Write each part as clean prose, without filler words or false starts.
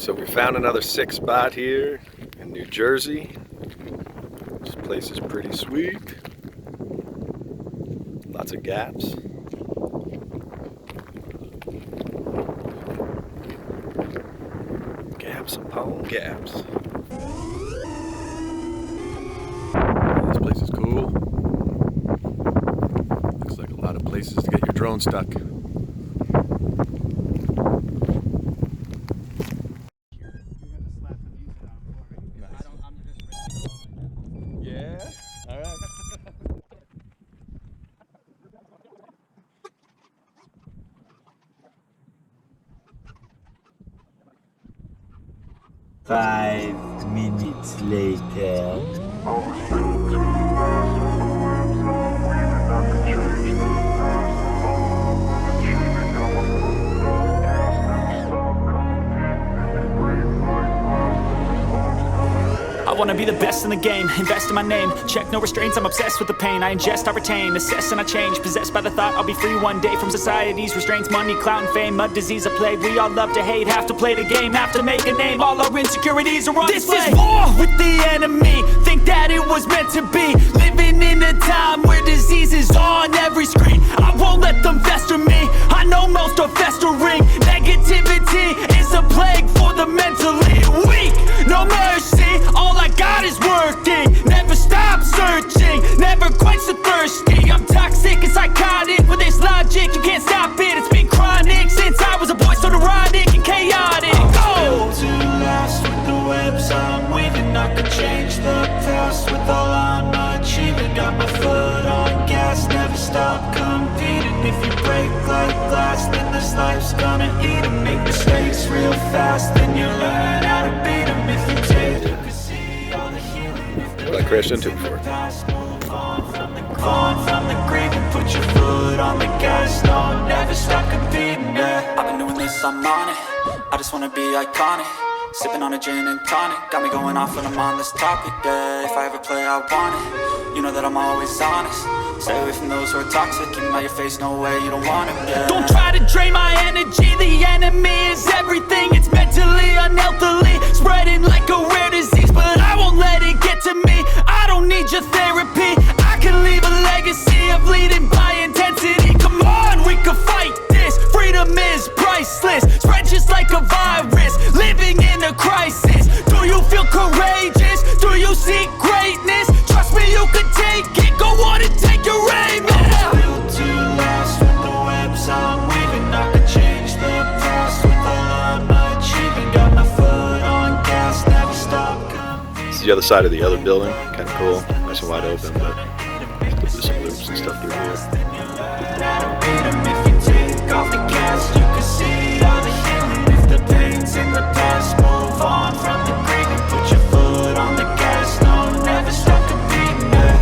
So we found another sick spot here in New Jersey. This place is pretty sweet. Lots of gaps. Gaps upon gaps. This place is cool. Looks like a lot of places to get your drone stuck. Yeah? Alright. Five minutes later. I wanna be the best in the game, invest in my name. Check no restraints, I'm obsessed with the pain. I ingest, I retain, assess and I change. Possessed by the thought I'll be free one day from society's restraints. Money, clout and fame, mud, disease, a plague. We all love to hate, have to play the game, have to make a name. All our insecurities are on display. This is war with the enemy, think that it was meant to be. Living in a time where disease is on every screen. I won't let them fester me, I know most are festering. Negativity is a plague for the mentally weak. No mercy, all I got is working. Never stop searching, never quench the thirsty. I'm toxic and psychotic with this logic, you can't stop it. It's been chronic since I was a boy, so neurotic and chaotic. I'm built to last with the webs I'm weaving. I could change the past with all I'm achieving. Got my foot on gas, never stop competing. If you break like glass, then this life's gonna eat 'em. Make mistakes real fast, then you learn how to beat 'em. If you take, you can see all the healing. What I crashed into before. Move on from the grave and put your foot on the gas. No, never stop competing, yeah. I've been doing this, I'm on it. I just wanna be iconic. Sipping on a gin and tonic, got me going off when I'm on this topic, yeah. If I ever play, I want it. You know that I'm always honest. Stay away from those who are toxic. Keep them out your face, no way, you don't want it, yeah. Don't try to drain my energy. The enemy is everything. It's mentally, unhealthily spreading like a rare disease, but I won't let it get to me. I don't need your therapy. I can leave a legacy of leading by intensity. Come on, we can fight this. Freedom is priceless. Spread just like a virus. Living in a crisis. Do you feel courageous? Do you seek greatness? Trust me, you can take it. Go on and take your aim. Yeah. I'm built to last with the webs I'm weaving. I could change the past with all I'm achieving. Got my foot on gas, never stop competing. This is the other side of the other building. Kind of cool. Nice and wide open, but still do some loops and stuff through here. If you take off the gas, you can see all the healing. If the pain's in the past, move on from the grave and put your foot on the gas. No, never stop competing, yeah.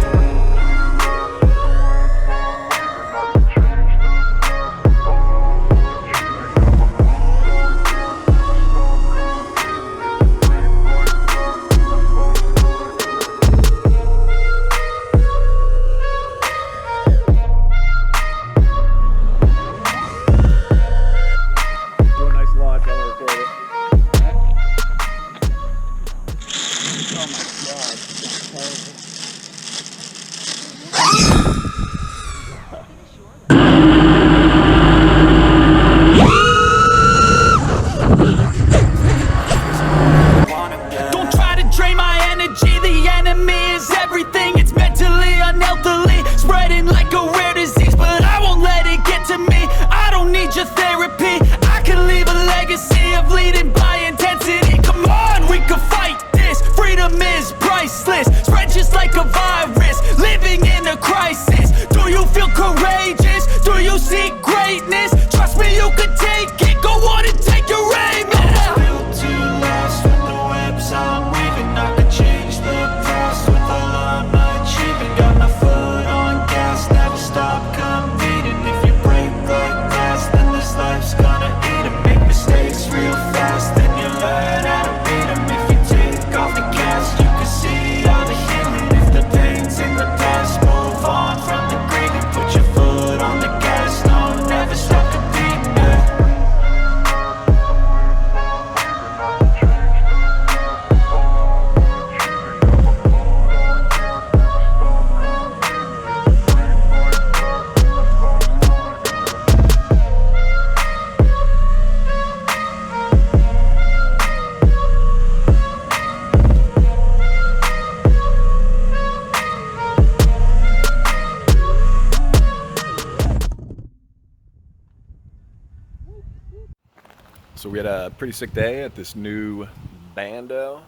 So we had a pretty sick day at this new Bando,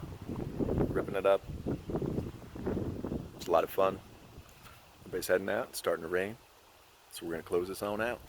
ripping it up. It's a lot of fun. Everybody's heading out, it's starting to rain, so we're gonna close this on out.